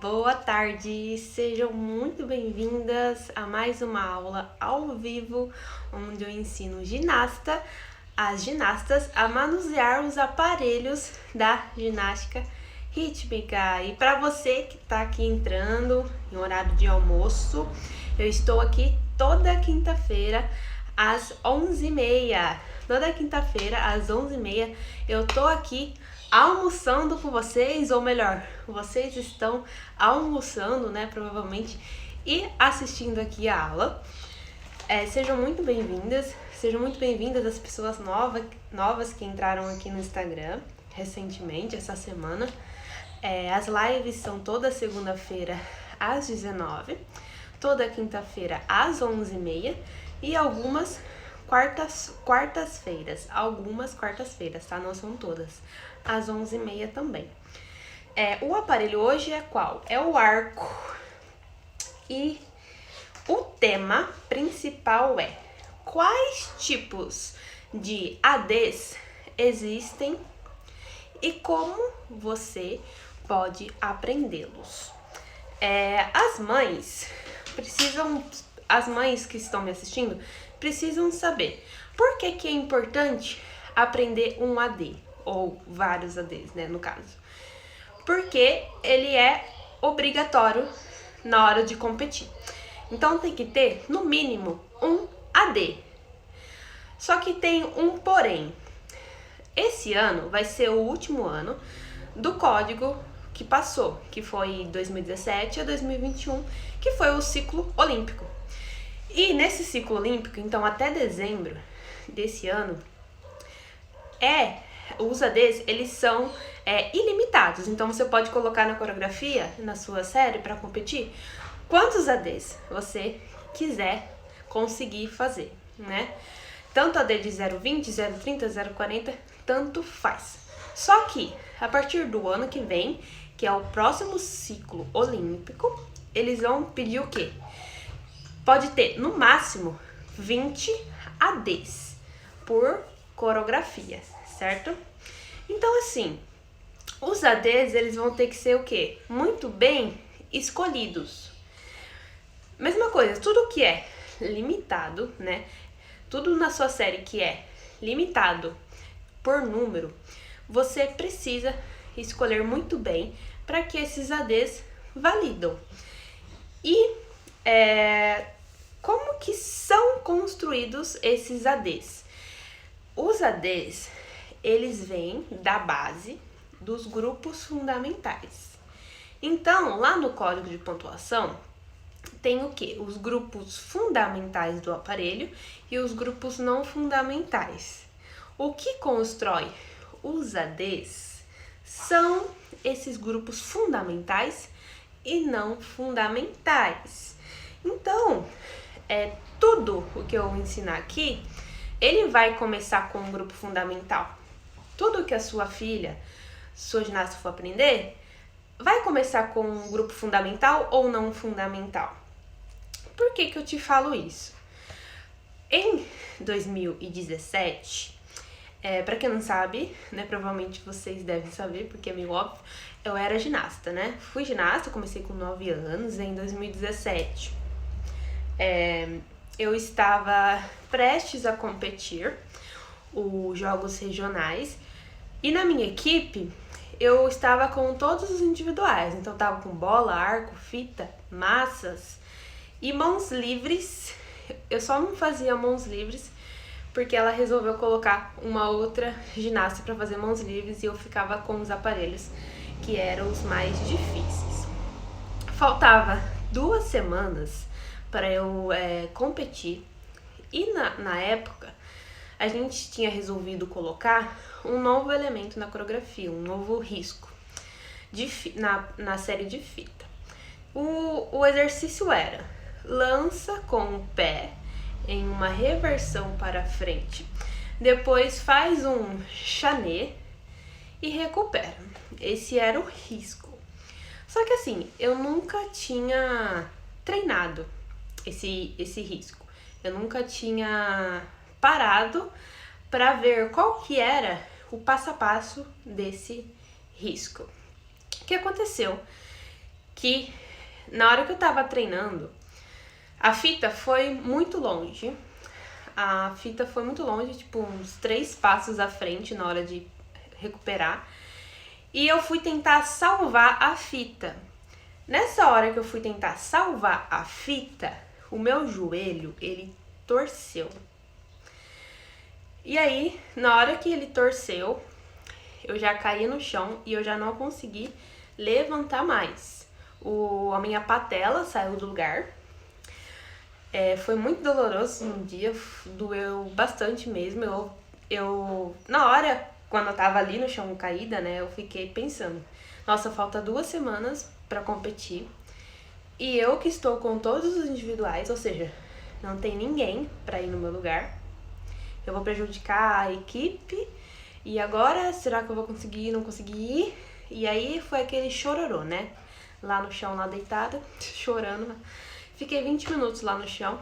boa tarde! Sejam muito bem-vindas a mais uma aula ao vivo, onde eu ensino as ginastas a manusear os aparelhos da ginástica rítmica. E para você que está aqui entrando em horário de almoço, eu estou aqui toda quinta-feira às 11h30. Toda quinta-feira às 11h30 eu tô aqui almoçando com vocês, ou melhor, vocês estão almoçando, né, provavelmente, e assistindo aqui a aula. Sejam muito bem-vindas as pessoas novas que entraram aqui no Instagram recentemente, essa semana. As lives são toda segunda-feira às 19h, toda quinta-feira às 11h30 e algumas quartas-feiras, tá? Não são todas, às 11h30 também. O aparelho hoje é qual? É o arco. E o tema principal é: quais tipos de ADs existem e como você pode aprendê-los? As mães que estão me assistindo precisam saber por que é importante aprender um AD, ou vários ADs, né, no caso. Porque ele é obrigatório na hora de competir. Então tem que ter, no mínimo, um AD. Só que tem um porém. Esse ano vai ser o último ano do código que passou, que foi 2017 a 2021, que foi o ciclo olímpico. E nesse ciclo olímpico, então até dezembro desse ano, os ADs, eles são ilimitados. Então você pode colocar na coreografia, na sua série para competir, quantos ADs você quiser conseguir fazer, né? Tanto AD de 0,20, 0,30, 0,40, tanto faz. Só que a partir do ano que vem, que é o próximo ciclo olímpico, eles vão pedir o quê? Pode ter, no máximo, 20 ADs por coreografia, certo? Então, assim, os ADs, eles vão ter que ser o quê? Muito bem escolhidos. Mesma coisa, tudo que é limitado, né? Tudo na sua série que é limitado por número, você precisa escolher muito bem para que esses ADs validam. E como que são construídos esses ADs? Os ADs, eles vêm da base dos grupos fundamentais. Então, lá no código de pontuação, tem o quê? Os grupos fundamentais do aparelho e os grupos não fundamentais. O que constrói os ADs são esses grupos fundamentais e não fundamentais. Então, tudo o que eu vou ensinar aqui, ele vai começar com um grupo fundamental. Tudo que a sua filha, sua ginasta for aprender, vai começar com um grupo fundamental ou não fundamental. Por que eu te falo isso? Em 2017, para quem não sabe, né, provavelmente vocês devem saber, porque é meio óbvio, eu era ginasta, né? Fui ginasta, comecei com 9 anos, em 2017. Eu estava prestes a competir os jogos regionais e na minha equipe eu estava com todos os individuais, então eu estava com bola, arco, fita, massas e mãos livres. Eu só não fazia mãos livres porque ela resolveu colocar uma outra ginasta para fazer mãos livres e eu ficava com os aparelhos que eram os mais difíceis. Faltava 2 semanas para eu competir e na época a gente tinha resolvido colocar um novo elemento na coreografia, um novo risco na série de fita. O exercício era: lança com o pé em uma reversão para frente, depois faz um chané e recupera. Esse era o risco. Só que assim, eu nunca tinha treinado esse risco. Eu nunca tinha parado para ver qual que era o passo a passo desse risco. O que aconteceu? que na hora que eu tava treinando, a fita foi muito longe. A fita foi muito longe, tipo uns 3 passos à frente na hora de recuperar. E eu fui tentar salvar a fita. Nessa hora que eu fui tentar salvar a fita, o meu joelho, ele torceu. E aí, na hora que ele torceu, eu já caí no chão e eu já não consegui levantar mais. A minha patela saiu do lugar. Foi muito doloroso no dia, doeu bastante mesmo. Na hora, quando eu tava ali no chão caída, né, eu fiquei pensando, nossa, falta 2 semanas pra competir. E eu que estou com todos os individuais, ou seja, não tem ninguém pra ir no meu lugar. Eu vou prejudicar a equipe. E agora, será que eu vou conseguir? Não conseguir ir? E aí foi aquele chororô, né? Lá no chão, lá deitada, chorando. Fiquei 20 minutos lá no chão.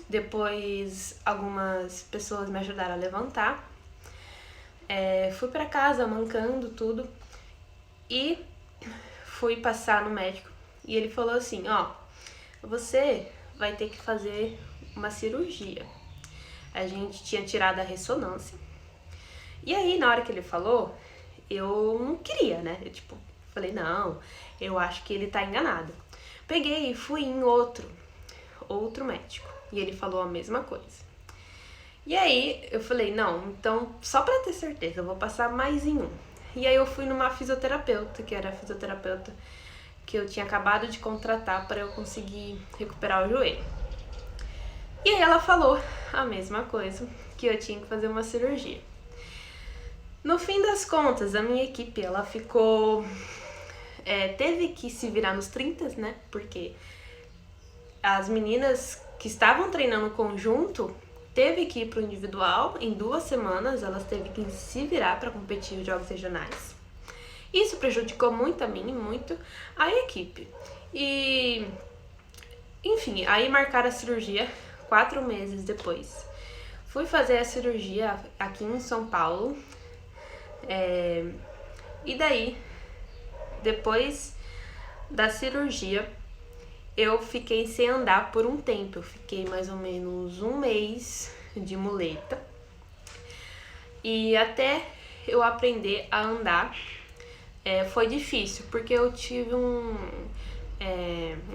Depois algumas pessoas me ajudaram a levantar. Fui pra casa mancando tudo. E fui passar no médico. E ele falou assim, ó, você vai ter que fazer uma cirurgia. A gente tinha tirado a ressonância. E aí, na hora que ele falou, eu não queria, né? Eu, falei, não, eu acho que ele tá enganado. Peguei e fui em outro médico. E ele falou a mesma coisa. E aí, eu falei, não, então, só pra ter certeza, eu vou passar mais em um. E aí, eu fui numa fisioterapeuta, que era a fisioterapeuta que eu tinha acabado de contratar para eu conseguir recuperar o joelho. E aí, ela falou a mesma coisa, que eu tinha que fazer uma cirurgia. No fim das contas, a minha equipe, ela ficou... teve que se virar nos 30, né? Porque as meninas que estavam treinando conjunto teve que ir pro individual. Em 2 semanas, elas teve que se virar para competir nos jogos regionais. Isso prejudicou muito a mim e muito a equipe. E, enfim, aí marcaram a cirurgia 4 meses depois. Fui fazer a cirurgia aqui em São Paulo. E daí, depois da cirurgia, eu fiquei sem andar por um tempo. Eu fiquei mais ou menos 1 mês de muleta. E até eu aprender a andar, foi difícil, porque eu tive um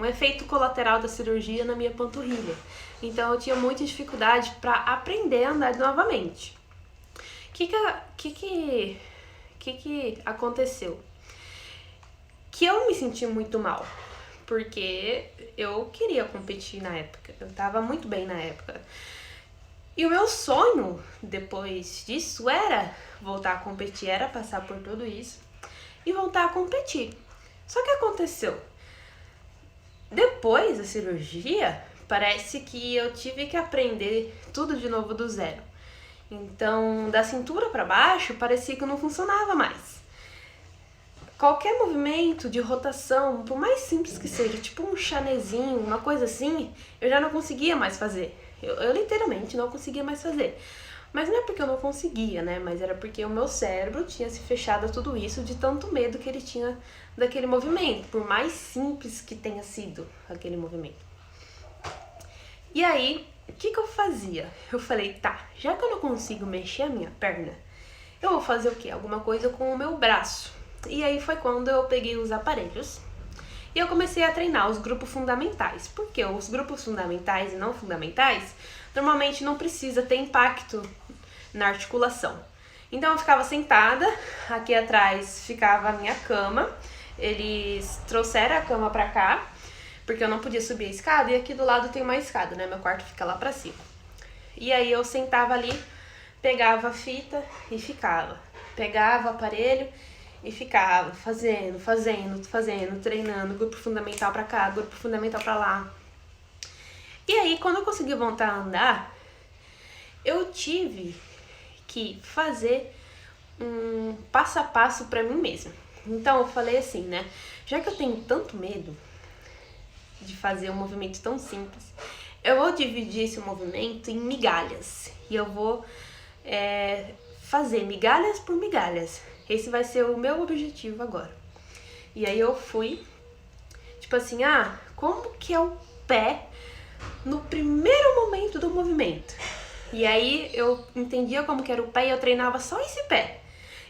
efeito colateral da cirurgia na minha panturrilha. Então eu tinha muita dificuldade para aprender a andar novamente. O que aconteceu? Que eu me senti muito mal, porque eu queria competir na época, eu tava muito bem na época. E o meu sonho, depois disso, era voltar a competir, era passar por tudo isso e voltar a competir. Só que aconteceu, depois da cirurgia, parece que eu tive que aprender tudo de novo do zero. Então, da cintura pra baixo, parecia que não funcionava mais. Qualquer movimento de rotação, por mais simples que seja, tipo um chanezinho, uma coisa assim, eu já não conseguia mais fazer. Eu literalmente não conseguia mais fazer. Mas não é porque eu não conseguia, né? Mas era porque o meu cérebro tinha se fechado a tudo isso de tanto medo que ele tinha daquele movimento, por mais simples que tenha sido aquele movimento. E aí, o que eu fazia? Eu falei, tá, já que eu não consigo mexer a minha perna, eu vou fazer o quê? Alguma coisa com o meu braço. E aí foi quando eu peguei os aparelhos e eu comecei a treinar os grupos fundamentais. Porque os grupos fundamentais e não fundamentais, normalmente não precisa ter impacto na articulação. Então eu ficava sentada, aqui atrás ficava a minha cama, eles trouxeram a cama pra cá, porque eu não podia subir a escada, e aqui do lado tem uma escada, né? Meu quarto fica lá pra cima. E aí eu sentava ali, pegava a fita e ficava. Pegava o aparelho e ficava fazendo, treinando, grupo fundamental pra cá, grupo fundamental pra lá. E aí, quando eu consegui voltar a andar, eu tive que fazer um passo a passo pra mim mesma. Então eu falei assim, né? Já que eu tenho tanto medo de fazer um movimento tão simples, eu vou dividir esse movimento em migalhas. E eu vou fazer migalhas por migalhas. Esse vai ser o meu objetivo agora. E aí eu fui tipo assim, como que é o pé no primeiro momento do movimento? E aí eu entendia como que era o pé e eu treinava só esse pé.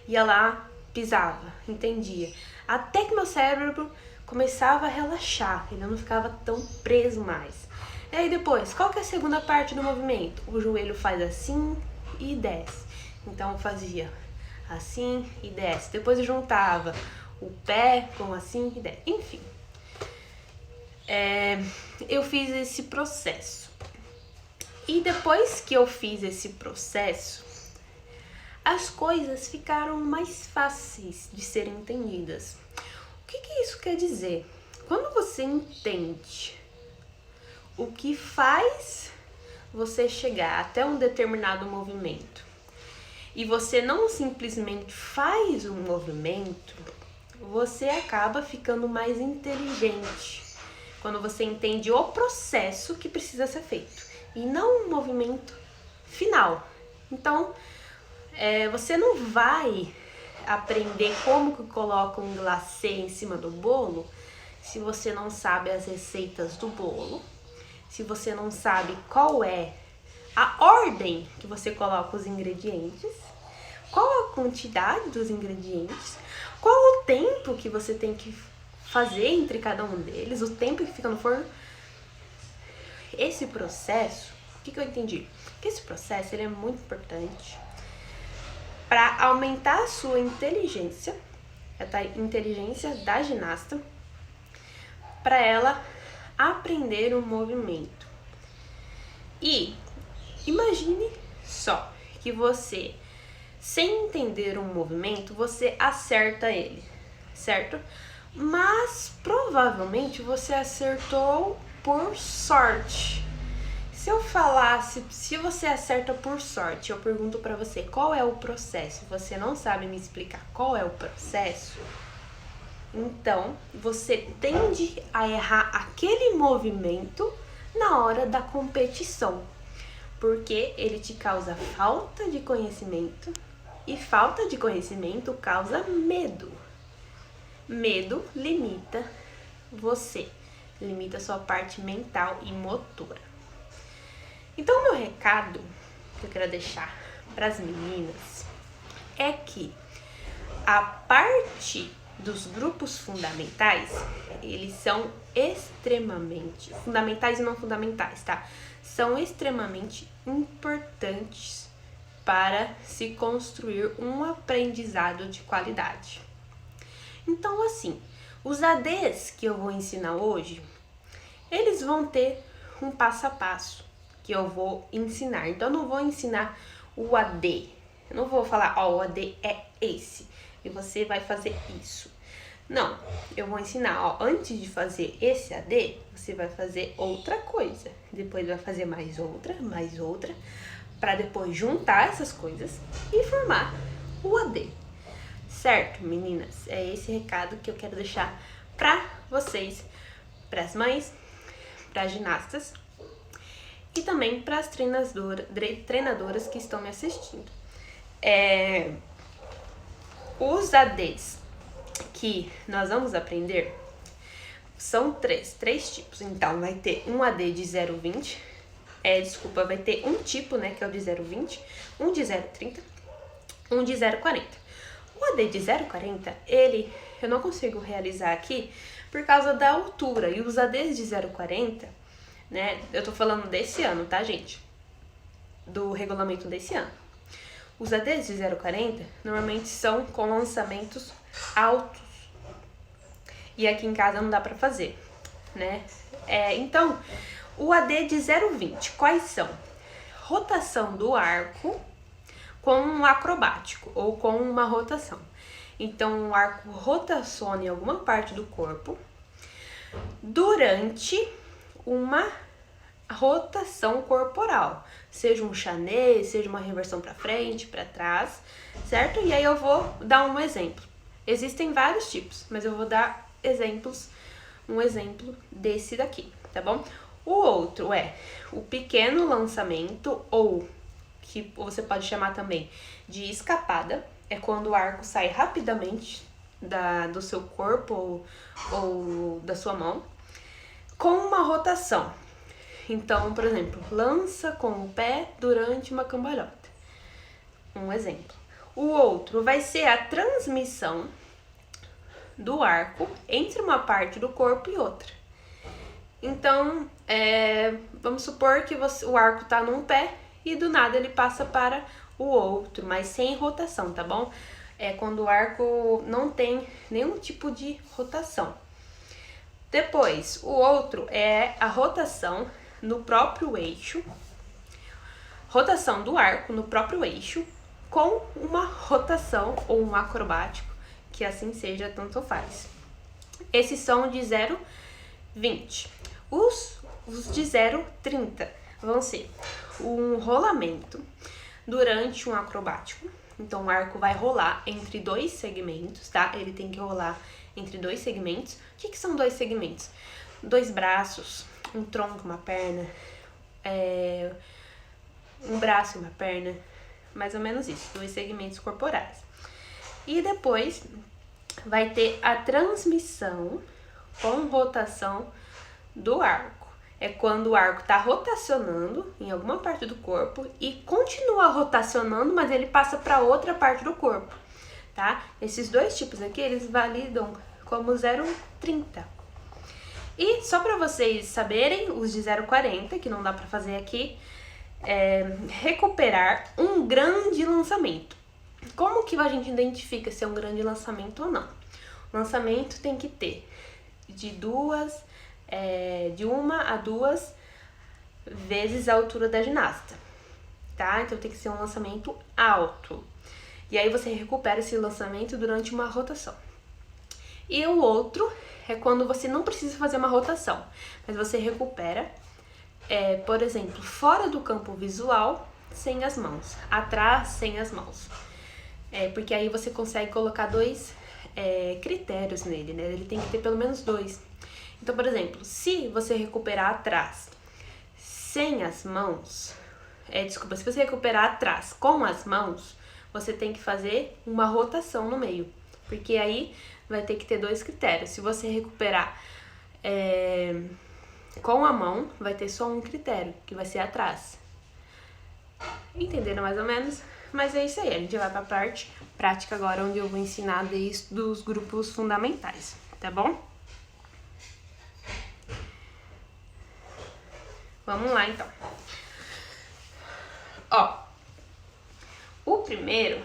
Ia lá, pisava, entendia. Até que meu cérebro começava a relaxar, ele não ficava tão preso mais. E aí depois, qual que é a segunda parte do movimento? O joelho faz assim e desce. Então eu fazia assim e desce. Depois eu juntava o pé com assim e desce. Enfim, eu fiz esse processo. E depois que eu fiz esse processo, as coisas ficaram mais fáceis de serem entendidas. O que isso quer dizer? Quando você entende o que faz você chegar até um determinado movimento e você não simplesmente faz um movimento, você acaba ficando mais inteligente quando você entende o processo que precisa ser feito e não um movimento final. Então, você não vai aprender como que coloca um glacê em cima do bolo se você não sabe as receitas do bolo, se você não sabe qual é a ordem que você coloca os ingredientes, qual a quantidade dos ingredientes, qual o tempo que você tem que fazer entre cada um deles, o tempo que fica no forno. Esse processo, o que eu entendi? Que esse processo ele é muito importante para aumentar a sua inteligência, a inteligência da ginasta, para ela aprender o movimento. E imagine só que você, sem entender um movimento, você acerta ele, certo? Mas provavelmente você acertou por sorte. Se eu falasse, se você acerta por sorte, eu pergunto pra você qual é o processo, você não sabe me explicar qual é o processo, então você tende a errar aquele movimento na hora da competição, porque ele te causa falta de conhecimento e falta de conhecimento causa medo. Medo limita você, limita a sua parte mental e motora. Então, meu recado que eu quero deixar para as meninas é que a parte dos grupos fundamentais, eles são extremamente fundamentais e não fundamentais, tá? São extremamente importantes para se construir um aprendizado de qualidade. Então, assim, os ADs que eu vou ensinar hoje, eles vão ter um passo a passo que eu vou ensinar. Então, eu não vou ensinar o AD. Eu não vou falar, o AD é esse e você vai fazer isso. Não, eu vou ensinar, antes de fazer esse AD, você vai fazer outra coisa. Depois vai fazer mais outra, para depois juntar essas coisas e formar o AD. Certo, meninas? É esse recado que eu quero deixar para vocês, para as mães, para as ginastas e também para as treinadoras que estão me assistindo. Os ADs que nós vamos aprender são três tipos. Então, vai ter um AD de 0,20, vai ter um tipo, né, que é o de 0,20, um de 0,30, um de 0,40. O AD de 0,40, eu não consigo realizar aqui por causa da altura. E os ADs de 0,40, né, eu tô falando desse ano, tá, gente? Do regulamento desse ano. Os ADs de 0,40 normalmente são com lançamentos altos. E aqui em casa não dá pra fazer, né? Então, o AD de 0,20, quais são? Rotação do arco com um acrobático ou com uma rotação. Então, o arco rotaciona em alguma parte do corpo durante uma rotação corporal, seja um chanê, seja uma reversão para frente, para trás, certo? E aí eu vou dar um exemplo. Existem vários tipos, mas eu vou dar um exemplo desse daqui, tá bom? O outro é o pequeno lançamento, ou que você pode chamar também de escapada, é quando o arco sai rapidamente do seu corpo ou da sua mão. com uma rotação. Então, por exemplo, lança com o pé durante uma cambalhota. Um exemplo. O outro vai ser a transmissão do arco entre uma parte do corpo e outra. Então, vamos supor que o arco está num pé e do nada ele passa para o outro, mas sem rotação, tá bom? É quando o arco não tem nenhum tipo de rotação. Depois, o outro é a rotação no próprio eixo, rotação do arco no próprio eixo, com uma rotação ou um acrobático, que assim seja, tanto faz. Esses são de 0,20. Os de 0,30 vão ser um rolamento durante um acrobático. Então, o arco vai rolar entre dois segmentos, tá? Ele tem que rolar entre dois segmentos. O que são dois segmentos? Dois braços, um tronco, uma perna, um braço e uma perna, mais ou menos isso, dois segmentos corporais. E depois vai ter a transmissão com rotação do arco. É quando o arco está rotacionando em alguma parte do corpo e continua rotacionando, mas ele passa para outra parte do corpo, tá? Esses dois tipos aqui, eles validam como 0,30. E só para vocês saberem, os de 0,40, que não dá para fazer aqui, recuperar um grande lançamento. Como que a gente identifica se é um grande lançamento ou não? O lançamento tem que ter de uma a duas vezes a altura da ginasta, tá? Então tem que ser um lançamento alto. E aí você recupera esse lançamento durante uma rotação. E o outro é quando você não precisa fazer uma rotação, mas você recupera, por exemplo, fora do campo visual, sem as mãos, atrás, sem as mãos. Porque aí você consegue colocar dois critérios nele, né? Ele tem que ter pelo menos dois. Então, por exemplo, se você recuperar atrás sem as mãos, se você recuperar atrás com as mãos, você tem que fazer uma rotação no meio, porque aí vai ter que ter dois critérios. Se você recuperar com a mão, vai ter só um critério, que vai ser atrás. Entenderam mais ou menos? Mas é isso aí, a gente vai para a parte prática agora, onde eu vou ensinar desde os grupos fundamentais, tá bom? Vamos lá, então. Ó, o primeiro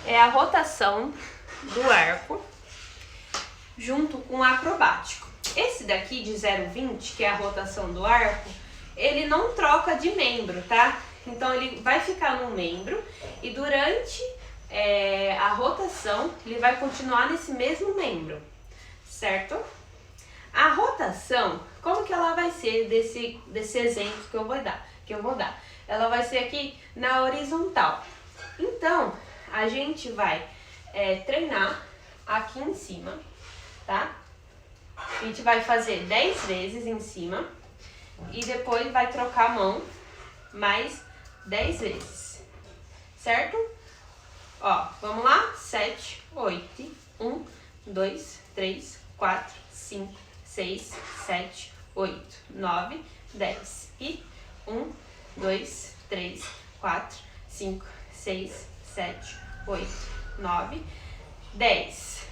é a rotação do arco junto com o acrobático. Esse daqui de 0,20, que é a rotação do arco, ele não troca de membro, tá? Então, ele vai ficar no membro e durante a rotação, ele vai continuar nesse mesmo membro, certo? A rotação, como que ela vai ser desse exemplo que eu vou dar? Ela vai ser aqui na horizontal. Então, a gente vai treinar aqui em cima, tá? A gente vai fazer 10 vezes em cima e depois vai trocar a mão mais 10 vezes, certo? Ó, vamos lá? 7, 8, 1, 2, 3, 4, 5, 6, 7, 8, 9, 10. E 1, 2, 3, 4, 5, 6, 7, 8, 9, 10.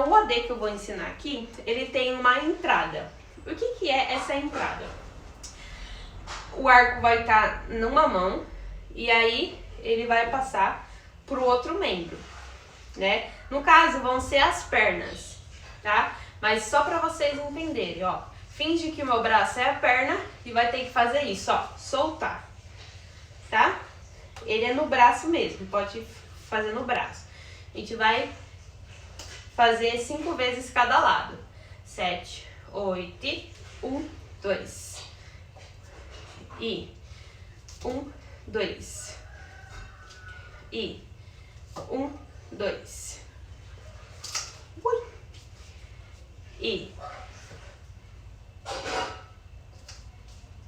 O AD que eu vou ensinar aqui, ele tem uma entrada. O que é essa entrada? O arco vai estar numa mão e aí ele vai passar pro outro membro, né? No caso, vão ser as pernas, tá? Mas só para vocês entenderem, ó. Finge que o meu braço é a perna e vai ter que fazer isso, ó. Soltar, tá? Ele é no braço mesmo, pode fazer no braço. A gente vai fazer 5 vezes cada lado. 7, 8, 1, 2. E 1, 2. E 1, 2. Ui.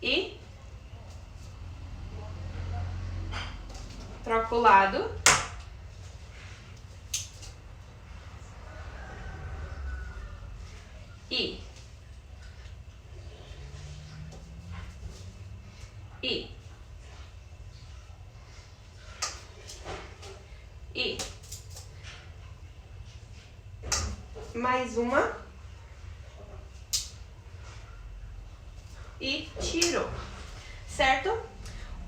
E troca o lado. E E. E. Mais uma. E tirou. Certo?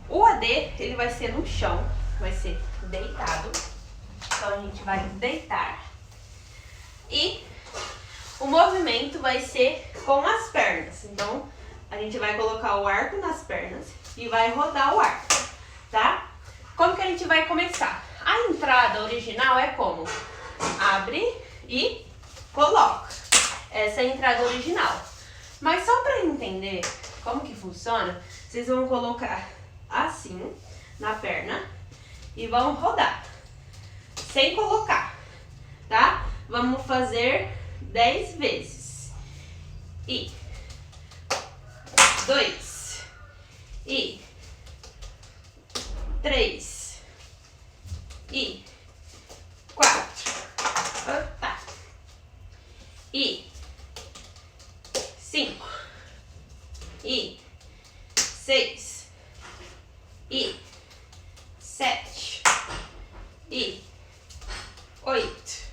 O AD, ele vai ser no chão, vai ser deitado. Então, a gente vai deitar. E o movimento vai ser com as pernas. Então, a gente vai colocar o arco nas pernas e vai rodar o arco, tá? Como que a gente vai começar? A entrada original é como? Abre e coloca. Essa é a entrada original. Mas só para entender como que funciona, vocês vão colocar assim na perna e vão rodar. Sem colocar, tá? Vamos fazer 10 vezes. E 2 e 3 e 4 e 5 e 6 e 7 e 8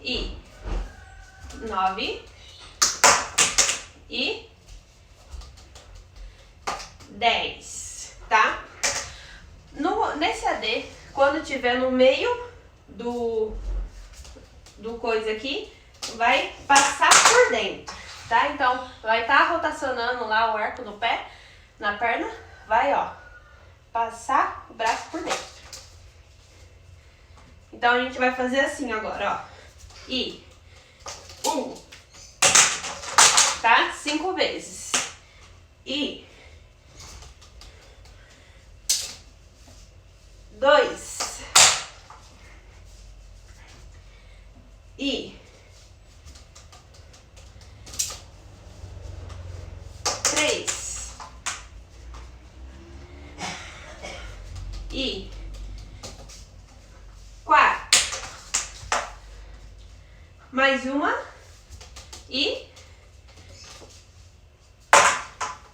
e 9 e 10, tá? Nesse AD, quando tiver no meio do coisa aqui, vai passar por dentro, tá? Então, vai estar rotacionando lá o arco no pé, na perna, vai, ó, passar o braço por dentro. Então, a gente vai fazer assim agora, ó. E 1, tá? 5 vezes. E 2 e 3 e 4 mais uma e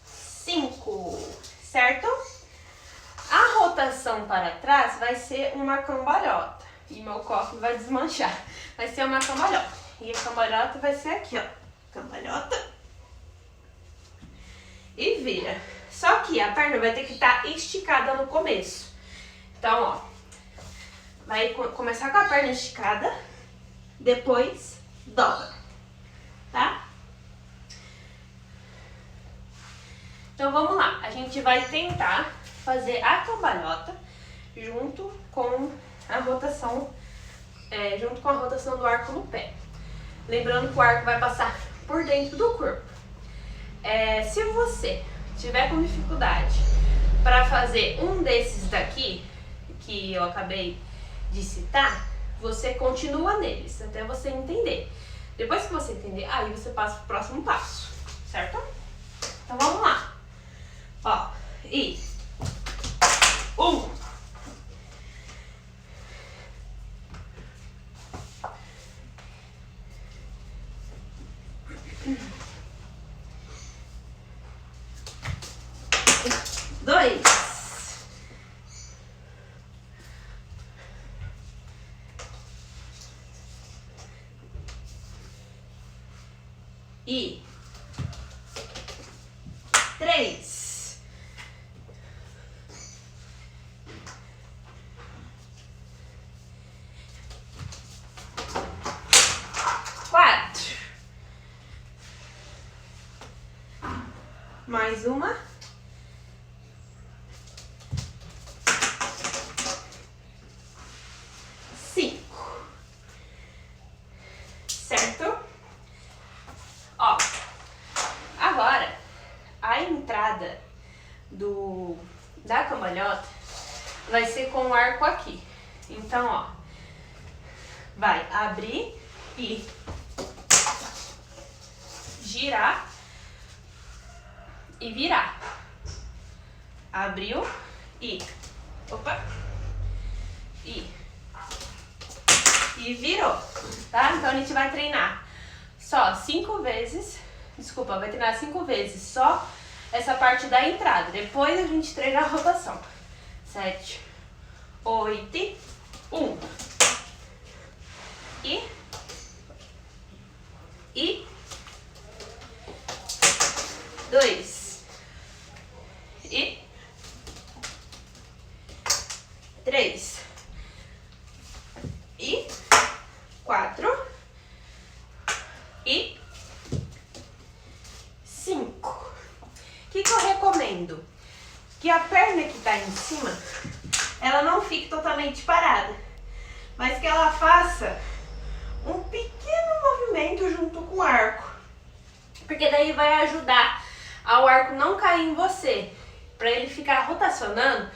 5, certo? A rotação para trás vai ser uma cambalhota. E meu copo vai desmanchar. Vai ser uma cambalhota. E a cambalhota vai ser aqui, ó. Cambalhota. E vira. Só que a perna vai ter que estar esticada no começo. Então, ó. Vai começar com a perna esticada. Depois, dobra. Tá? Então, vamos lá. A gente vai tentar fazer a cambalhota junto com a rotação, do arco no pé. Lembrando que o arco vai passar por dentro do corpo. Se você tiver com dificuldade para fazer um desses daqui, que eu acabei de citar, você continua neles até você entender. Depois que você entender, aí você passa pro próximo passo, certo? Então vamos lá. Ó, e 1, 2 e 3 4 mais uma 5, certo? Ó, agora a entrada da cambalhota vai ser com o arco aqui. Então, ó, vai abrir e girar e virar. Abriu e e virou, tá? Então a gente vai treinar só 5 vezes, vai treinar 5 vezes só essa parte da entrada. Depois a gente treina a rotação. 7, 8, 1. E 2. E 3. E 4. E 5. O que eu recomendo? Que a perna que tá em cima, ela não fique totalmente parada, mas que ela faça um pequeno movimento junto com o arco. Porque daí vai ajudar ao arco não cair em você, para ele ficar rotacionando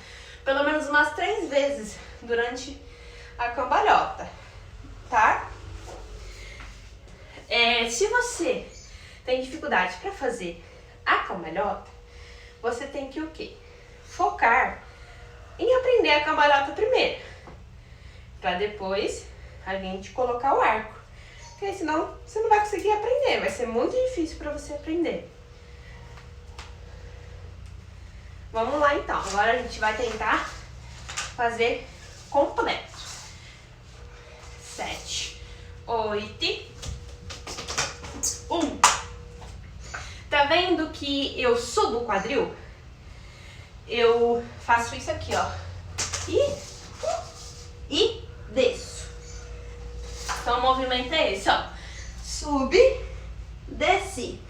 pelo menos umas 3 vezes durante a cambalhota, tá? Se você tem dificuldade para fazer a cambalhota, você tem que o quê? Focar em aprender a cambalhota primeiro, para depois a gente colocar o arco. Porque senão você não vai conseguir aprender, vai ser muito difícil para você aprender. Vamos lá então, agora a gente vai tentar fazer completo. 7, 8, 1. Tá vendo que eu subo o quadril? Eu faço isso aqui, ó. E desço. Então o movimento é esse, ó. Subi, desci.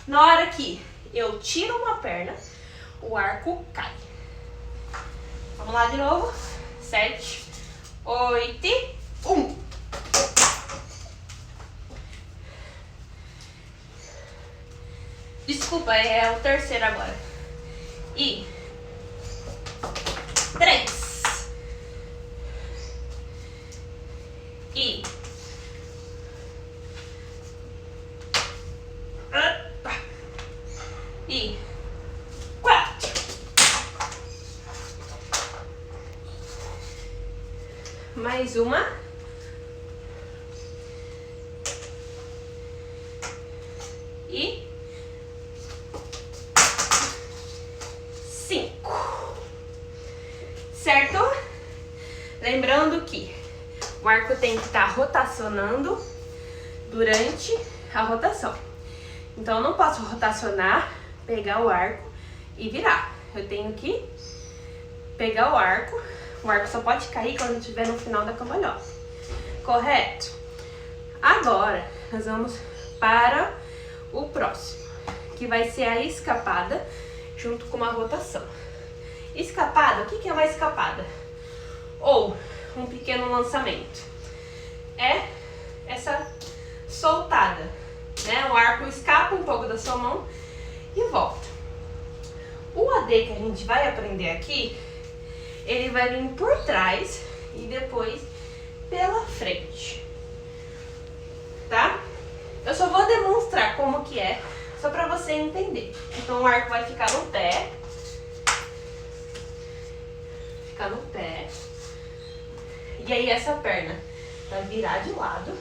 Na hora que eu tiro uma perna, o arco cai. Vamos lá de novo. 7, 8, 1. Desculpa, é o terceiro agora. E 3. E 4. Mais uma. E 5. Certo? Lembrando que o arco tem que estar rotacionando durante a rotação. Então eu não posso rotacionar, pegar o arco e virar. Eu tenho que pegar o arco só pode cair quando estiver no final da cambalhota. Correto? Agora nós vamos para o próximo, que vai ser a escapada junto com uma rotação. Escapada, o que é uma escapada? Ou um pequeno lançamento. É essa soltada, né? O arco escapa um pouco da sua mão e volta. O AD que a gente vai aprender aqui, ele vai vir por trás e depois pela frente, tá? Eu só vou demonstrar como que é, só pra você entender. Então o arco vai ficar no pé. Ficar no pé. E aí essa perna vai virar de lado.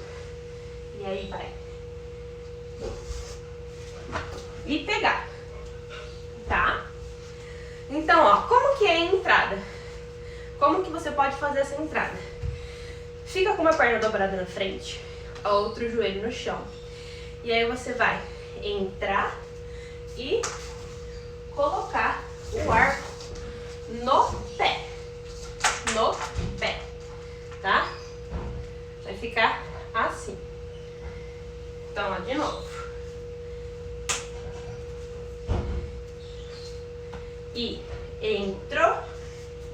E aí vai. E pegar. Tá? Então, ó, como que é a entrada? Como que você pode fazer essa entrada? Fica com uma perna dobrada na frente, outro joelho no chão. E aí você vai entrar e colocar o arco no pé. No pé, tá? Vai ficar assim. Então, ó, de novo. E entrou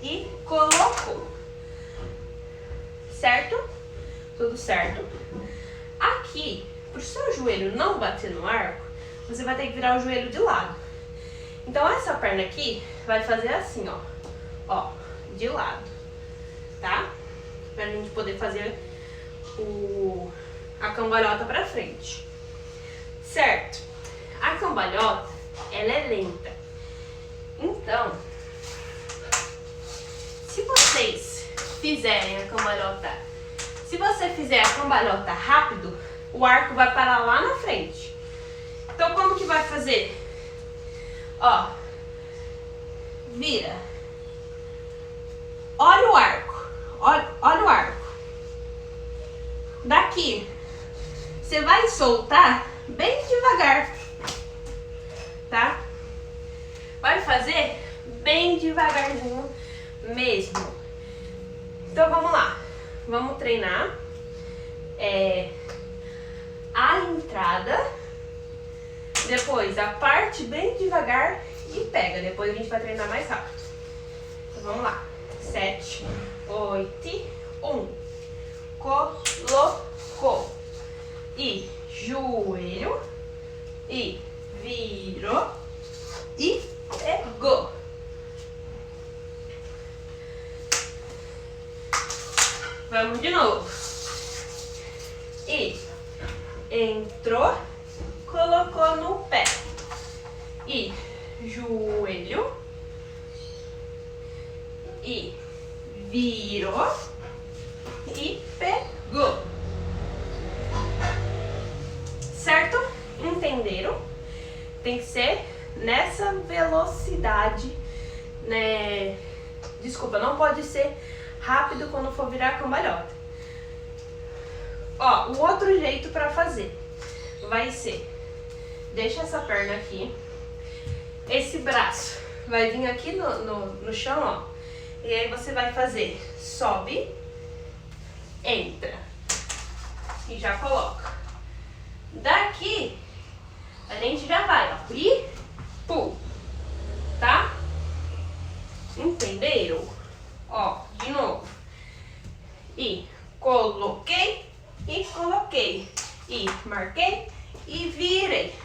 e colocou. Certo? Tudo certo? Aqui, para o seu joelho não bater no arco, você vai ter que virar o joelho de lado. Então essa perna aqui vai fazer assim, ó. Ó, de lado. Tá? Pra gente poder fazer a cambalhota pra frente. Certo? A cambalhota, ela é lenta. Então, se vocês fizerem a cambalhota, se você fizer a cambalhota rápido, o arco vai parar lá na frente. Então, como que vai fazer? Ó, vira. Olha o arco. Olha o arco. Daqui, você vai soltar bem devagar, tá? Vai fazer bem devagarzinho mesmo. Então vamos lá. Vamos treinar a entrada, depois a parte bem devagar e pega. Depois a gente vai treinar mais rápido. Então vamos lá. 7, 8, 1. Colocou. E joelho. E virou. E pegou. Vamos de novo. E entrou, colocou no pé. E joelho. E virou. E pegou. Certo? Entenderam? Tem que ser nessa velocidade, né? Desculpa, não pode ser rápido quando for virar cambalhota. Ó, o outro jeito pra fazer vai ser, deixa essa perna aqui, esse braço vai vir aqui no chão, ó, e aí você vai fazer, sobe, entra, e já coloca. Daqui, a gente já vai, ó, e pull, tá? Entenderam? Ó, de novo. E coloquei, e coloquei. E marquei, e virei.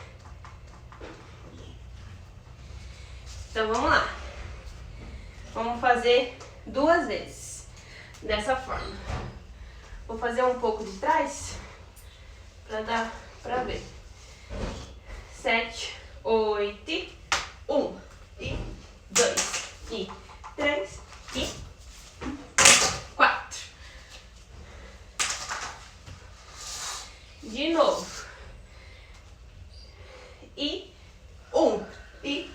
Então, vamos lá. Vamos fazer 2 vezes. Dessa forma. Vou fazer um pouco de trás, pra dar pra ver. 7, 8, 1, e 2, e 3, e 4. De novo. E 1, e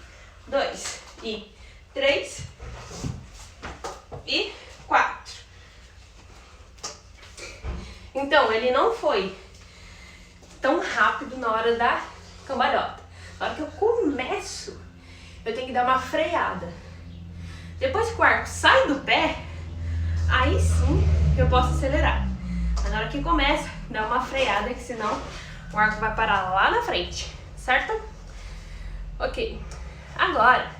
2, e 3, e 4. Então, ele não foi tão rápido na hora da cambalhota. Na hora que eu começo, eu tenho que dar uma freada. Depois que o arco sai do pé, aí sim eu posso acelerar. Mas na hora que começa, dá uma freada, que senão o arco vai parar lá na frente, certo? Ok. Agora,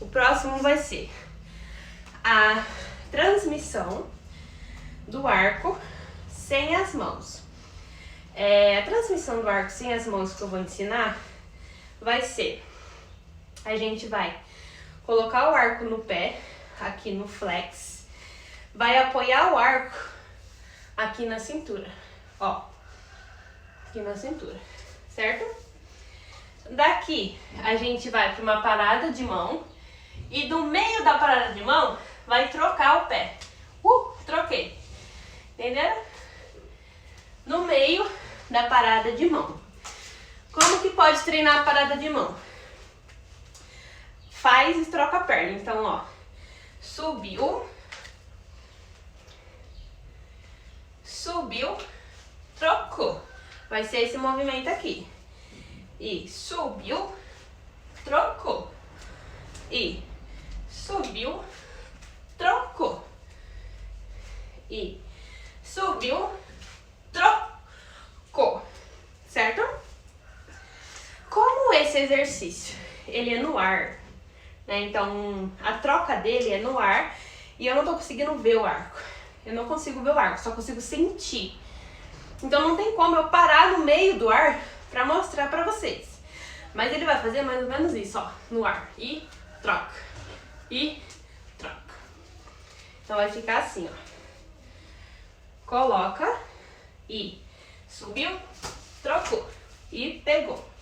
o próximo vai ser a transmissão do arco sem as mãos. A transmissão do arco sem as mãos que eu vou ensinar vai ser, a gente vai colocar o arco no pé, aqui no flex, vai apoiar o arco aqui na cintura, ó, aqui na cintura, certo? Daqui a gente vai para uma parada de mão e do meio da parada de mão vai trocar o pé. Troquei, entenderam? No meio da parada de mão. Como que pode treinar a parada de mão? Faz e troca a perna. Então, ó, subiu, subiu, trocou. Vai ser esse movimento aqui. E subiu, trocou. E subiu, trocou. E subiu, trocou. Certo? Como esse exercício, ele é no ar, né? Então, a troca dele é no ar e eu não tô conseguindo ver o arco. Eu não consigo ver o arco, só consigo sentir. Então, não tem como eu parar no meio do ar pra mostrar pra vocês. Mas ele vai fazer mais ou menos isso, ó, no ar. E troca. E troca. Então, vai ficar assim, ó. Coloca e subiu, trocou e pegou.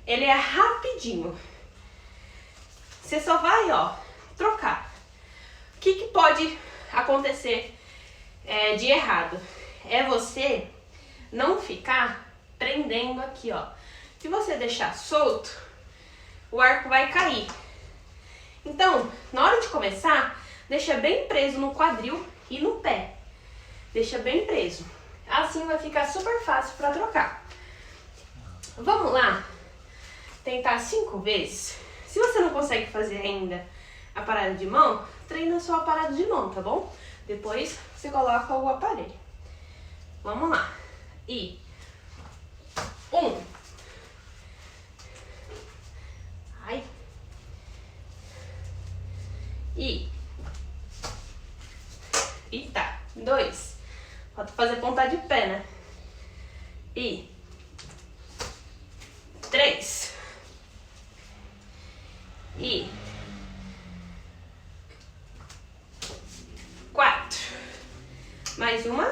Ele é rapidinho. Você só vai, ó, trocar. O que pode acontecer de errado? É você não ficar prendendo aqui, ó. Se você deixar solto, o arco vai cair. Então, na hora de começar, deixa bem preso no quadril e no pé. Deixa bem preso. Assim vai ficar super fácil para trocar. Vamos lá? Tentar 5 vezes. Se você não consegue fazer ainda a parada de mão, treina só a parada de mão, tá bom? Depois você coloca o aparelho. Vamos lá. E 1. Ai. E tá. 2. Falta fazer ponta de pé, né? E 3. E 4. Mais uma.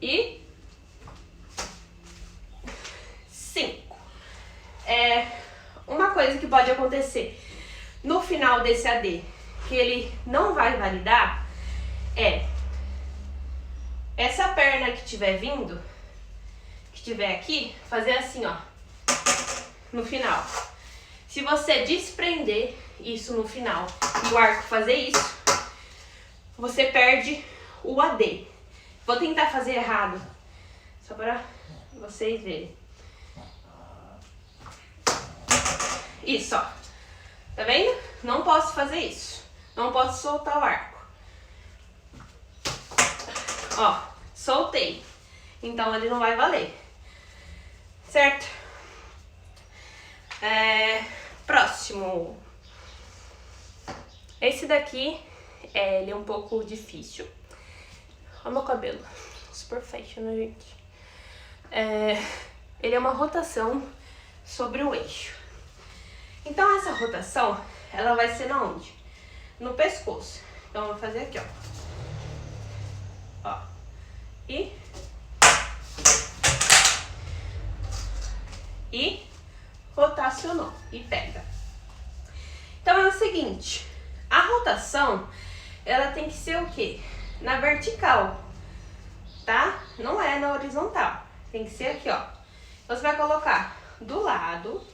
E 5. Uma coisa que pode acontecer no final desse AD, que ele não vai validar, é essa perna que tiver vindo, que tiver aqui, fazer assim, ó, no final. Se você desprender isso no final e o arco fazer isso, você perde o AD. Vou tentar fazer errado, só para vocês verem. Isso, ó. Tá vendo? Não posso fazer isso. Não posso soltar o arco. Ó, soltei. Então ele não vai valer. Certo? Próximo. Esse daqui, ele é um pouco difícil. Olha meu cabelo. Super fashion, né, gente? Ele é uma rotação sobre o eixo. Então essa rotação, ela vai ser na onde? No pescoço. Então eu vou fazer aqui, ó. Ó. E rotacionou. E pega. Então é o seguinte. A rotação, ela tem que ser o quê? Na vertical. Tá? Não é na horizontal. Tem que ser aqui, ó. Então você vai colocar do lado.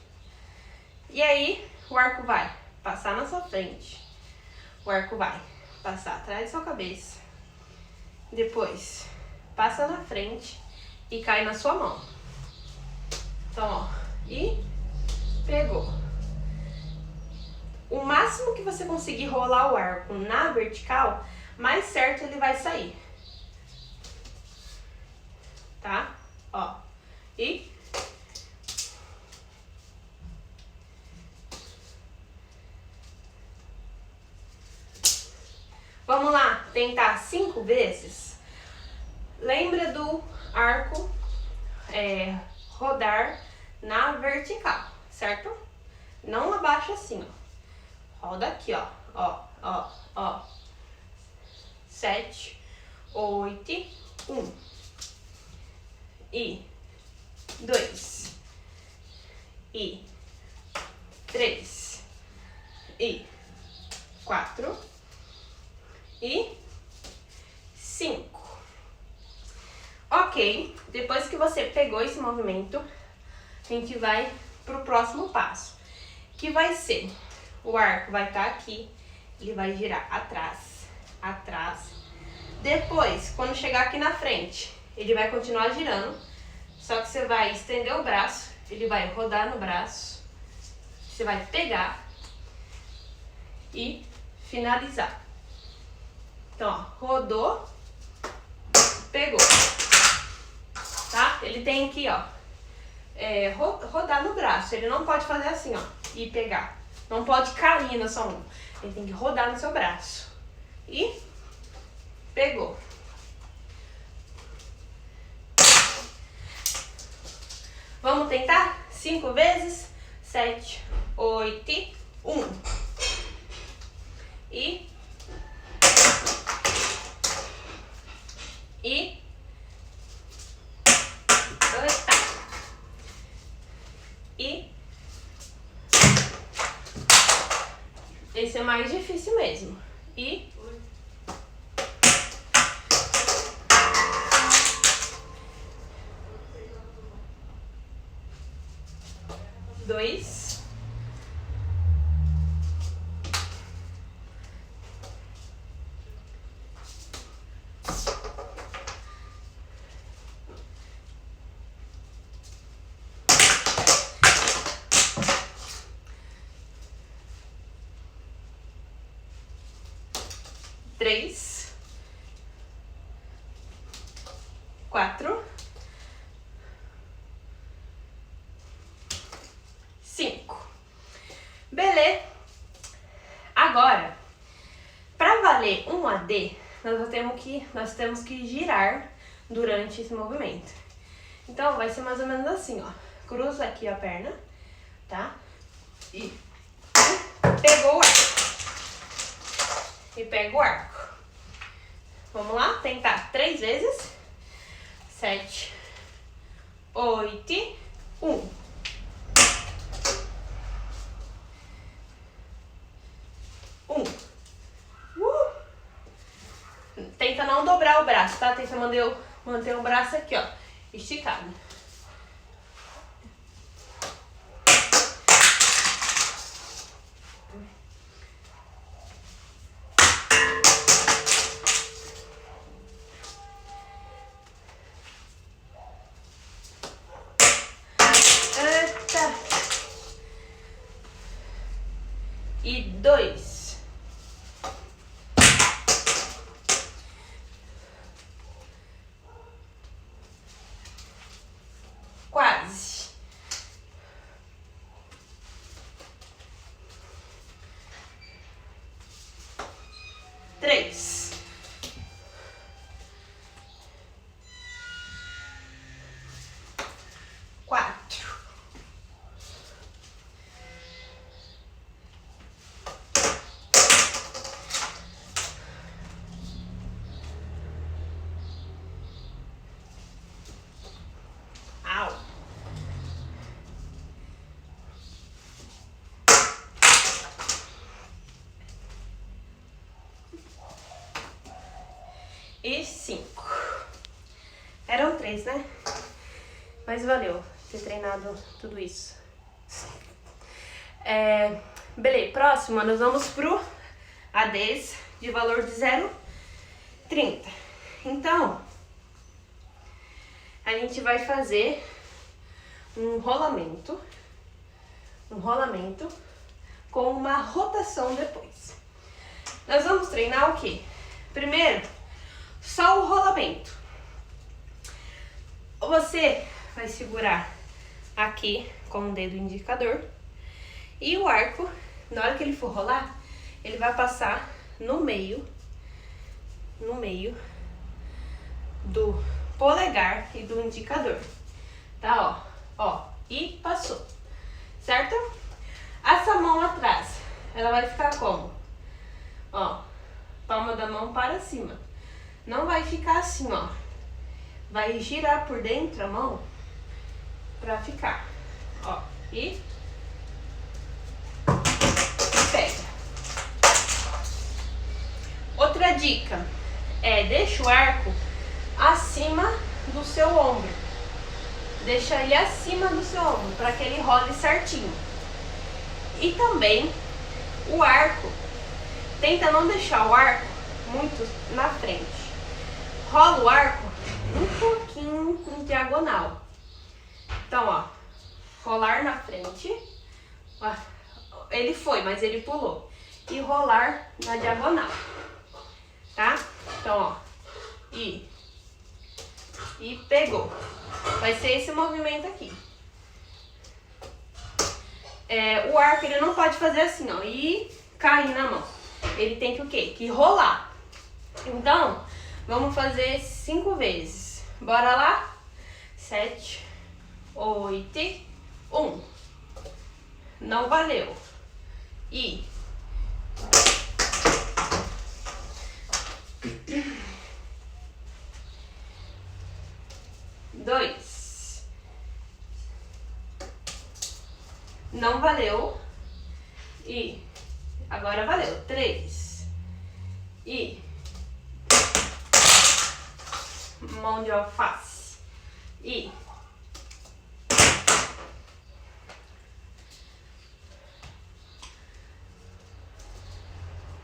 E aí, o arco vai passar na sua frente. O arco vai passar atrás da sua cabeça. Depois, passa na frente e cai na sua mão. Então, ó. E pegou. O máximo que você conseguir rolar o arco na vertical, mais certo ele vai sair. Tá? Ó. E vamos lá, tentar 5 vezes. Lembra do arco rodar na vertical, certo? Não abaixa assim, ó. Roda aqui, ó. Ó. 7, 8, 1. E 2. E 3. E 4. E 5. Ok, depois que você pegou esse movimento, a gente vai pro próximo passo, que vai ser, o arco vai estar aqui, ele vai girar atrás. Depois, quando chegar aqui na frente, ele vai continuar girando, só que você vai estender o braço, ele vai rodar no braço, você vai pegar e finalizar. Então, ó, rodou, pegou, tá? Ele tem que, ó, rodar no braço. Ele não pode fazer assim, ó, e pegar. Não pode cair na sua mão. Ele tem que rodar no seu braço. E pegou. Vamos tentar? 5 vezes. 7, 8, 1. E 2, e esse é mais difícil mesmo. E 2, 3, 4, 5. Beleza? Agora, para valer um AD, nós temos que girar durante esse movimento. Então, vai ser mais ou menos assim, ó. Cruza aqui a perna, tá? E pegou o arco. E pega o arco. Vamos lá? Tentar 3 vezes. 7, 8, 1. Tenta não dobrar o braço, tá? Tenta manter o braço aqui, ó, esticado. Eita. E 2. Quase. 3. 4. 5. Eram 3, né? Mas valeu ter treinado tudo isso. Beleza, próximo nós vamos pro ADs de valor de 0,30. Então, a gente vai fazer um rolamento com uma rotação depois. Nós vamos treinar o quê? Primeiro, só o rolamento. Você vai segurar aqui com o dedo indicador e o arco, na hora que ele for rolar, ele vai passar no meio do polegar e do indicador, tá? Ó, e passou, certo? Essa mão atrás, ela vai ficar como? Ó, palma da mão para cima. Não vai ficar assim, ó. Vai girar por dentro a mão pra ficar, ó, e pega. Outra dica é deixa o arco acima do seu ombro. Deixa ele acima do seu ombro para que ele role certinho. E também o arco, tenta não deixar o arco muito na frente. Rola o arco um pouquinho em diagonal. Então, ó, rolar na frente. Ó, ele foi, mas ele pulou. E rolar na diagonal, tá? Então, ó, e pegou. Vai ser esse movimento aqui. O arco, ele não pode fazer assim, ó, e cair na mão. Ele tem que o quê? Que rolar. Então, vamos fazer 5 vezes. Bora lá? 7, 8, 1. Não valeu. E 2. Não valeu. E agora valeu. 3. E mão de alface. E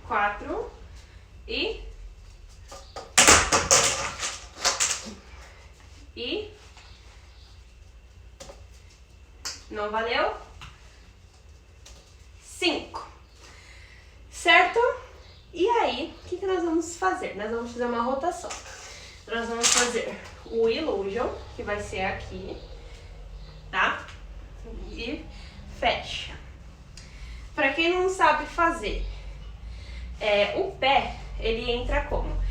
4. E não valeu. 5. Certo? E aí, o que que nós vamos fazer? Nós vamos fazer uma rotação. Nós vamos fazer o Illusion, que vai ser aqui, tá? E fecha. Pra quem não sabe fazer, o pé, ele entra como?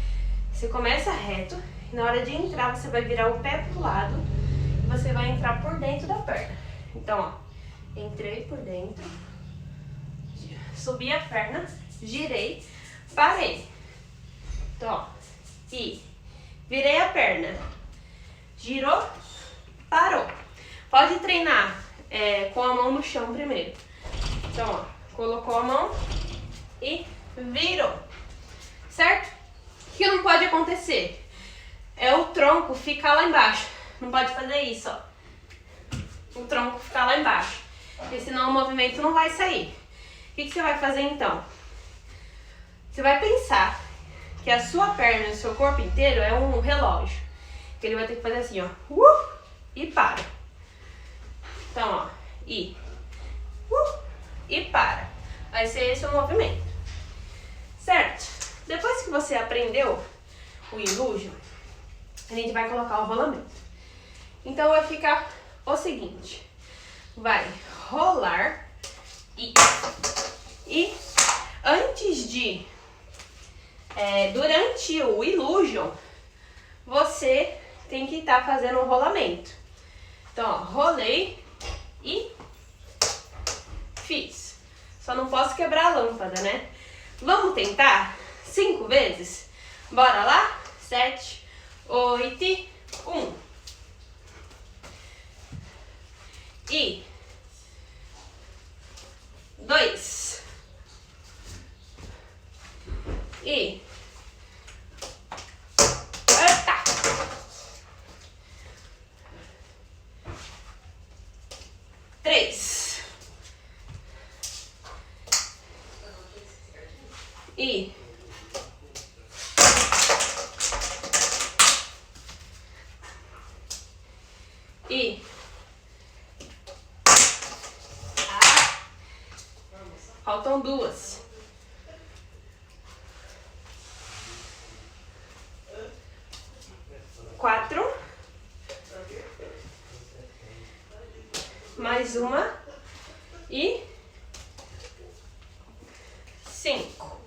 Você começa reto, e na hora de entrar você vai virar o pé pro lado, e você vai entrar por dentro da perna. Então, ó, entrei por dentro, subi a perna, girei, parei. Então, ó, e virei a perna, girou, parou. Pode treinar com a mão no chão primeiro. Então, ó, colocou a mão e virou, certo? O que não pode acontecer é o tronco ficar lá embaixo. Não pode fazer isso, ó. O tronco ficar lá embaixo, porque senão o movimento não vai sair. O que você vai fazer então? Você vai pensar que a sua perna e o seu corpo inteiro é um relógio. Que ele vai ter que fazer assim, ó. E para. Então, ó. E para. Vai ser esse o movimento. Certo? Depois que você aprendeu o Illusion, a gente vai colocar o rolamento. Então, vai ficar o seguinte. Vai rolar e antes de... durante o Illusion, você tem que estar fazendo um rolamento. Então, ó, rolei e fiz. Só não posso quebrar a lâmpada, né? Vamos tentar 5 vezes? Bora lá? 7, 8, 1. E 2. E 3 e 2. 4. Mais uma. E 5.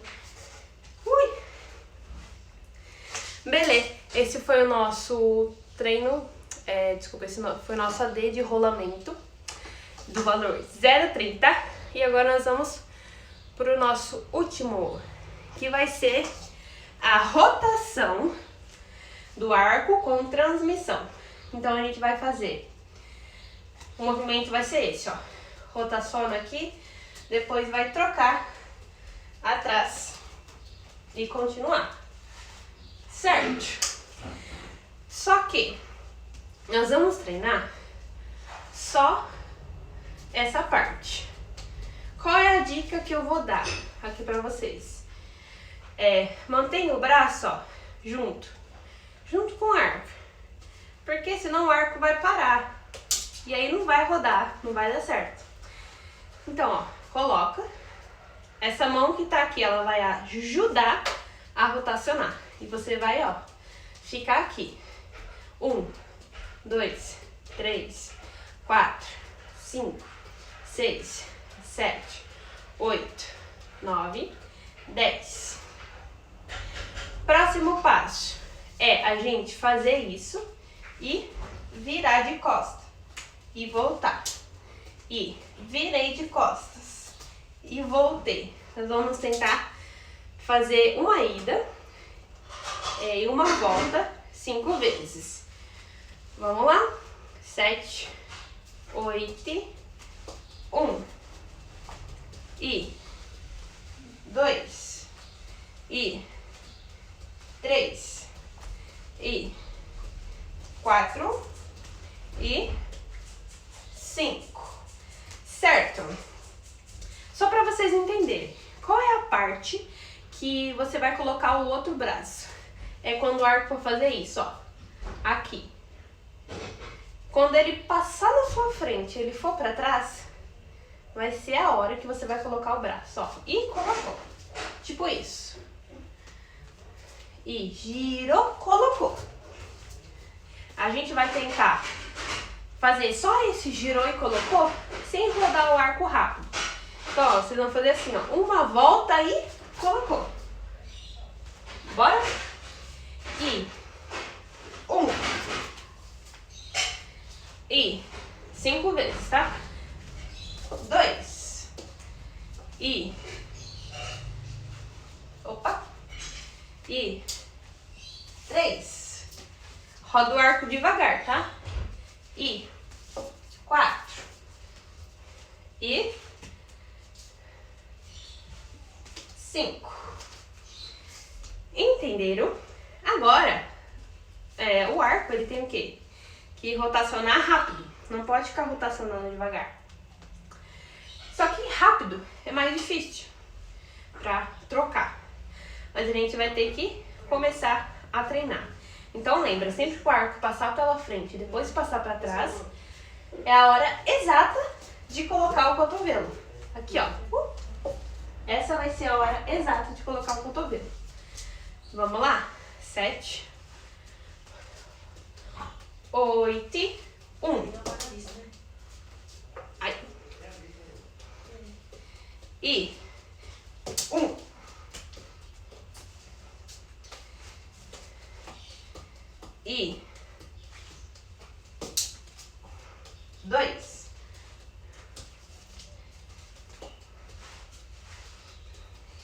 Beleza. Esse foi o nosso treino. Desculpa, esse foi o nosso AD de rolamento do valor 0,30. E agora nós vamos para o nosso último, que vai ser a rotação do arco com transmissão. Então a gente vai fazer, o movimento vai ser esse, ó. Rotaciona aqui, depois vai trocar atrás e continuar, certo? Só que nós vamos treinar só essa parte. Qual é a dica que eu vou dar aqui pra vocês? Mantenha o braço, ó, junto com o arco, porque senão o arco vai parar e aí não vai rodar, não vai dar certo. Então, ó, coloca essa mão que tá aqui, ela vai ajudar a rotacionar e você vai, ó, ficar aqui. 1, 2, 3, 4, 5, 6, 7, 8, 9, 10. Próximo passo é a gente fazer isso e virar de costas e voltar. E virei de costas e voltei. Nós vamos tentar fazer uma ida e uma volta 5 vezes. Vamos lá? 7, 8, 1. E 2. E 3. E 4. E 5. Certo? Só para vocês entenderem, qual é a parte que você vai colocar o outro braço? É quando o arco for fazer isso, ó. Aqui. Quando ele passar na sua frente, ele for para trás, vai ser a hora que você vai colocar o braço, ó. E colocou. Tipo isso. E girou, colocou. A gente vai tentar fazer só esse girou e colocou, sem rodar o arco rápido. Então, ó, vocês vão fazer assim, ó, uma volta e colocou. Bora? E 1. E 5 vezes, tá? 2. E opa. E 3. Roda o arco devagar, tá? E 4. E 5. Entenderam? Agora, o arco, ele tem o quê? Que rotacionar rápido. Não pode ficar rotacionando devagar. Só que rápido é mais difícil pra trocar. Mas a gente vai ter que começar a treinar. Então lembra, sempre que o arco passar pela frente e depois passar pra trás, é a hora exata de colocar o cotovelo. Aqui, ó. Essa vai ser a hora exata de colocar o cotovelo. Vamos lá? 7, 8, 1. Ai. E 1. E 2.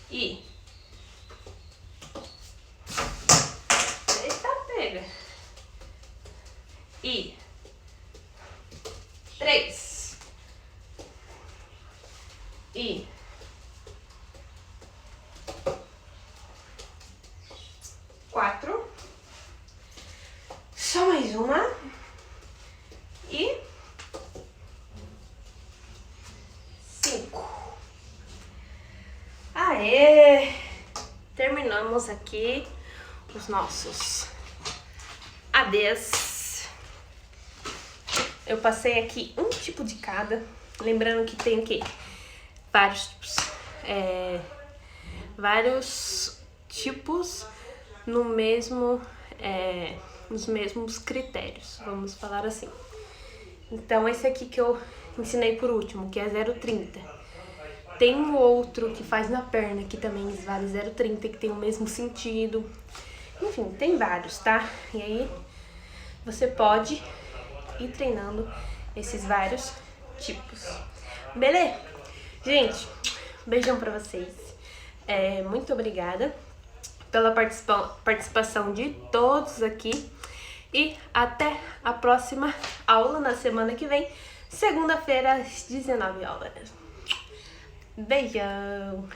E eita, pega. E 3. E 4. Só mais uma. E 5. Aê! Terminamos aqui os nossos ADs. Eu passei aqui um tipo de cada. Lembrando que tem o quê? Vários tipos. Vários tipos no mesmo... nos mesmos critérios, vamos falar assim. Então esse aqui que eu ensinei por último, que é 0,30. Tem um outro que faz na perna, que também vale 0,30, que tem o mesmo sentido. Enfim, tem vários, tá? E aí você pode ir treinando esses vários tipos. Beleza? Gente, beijão pra vocês. Muito obrigada pela participação de todos aqui. E até a próxima aula na semana que vem, segunda-feira às 19 horas. Beijão!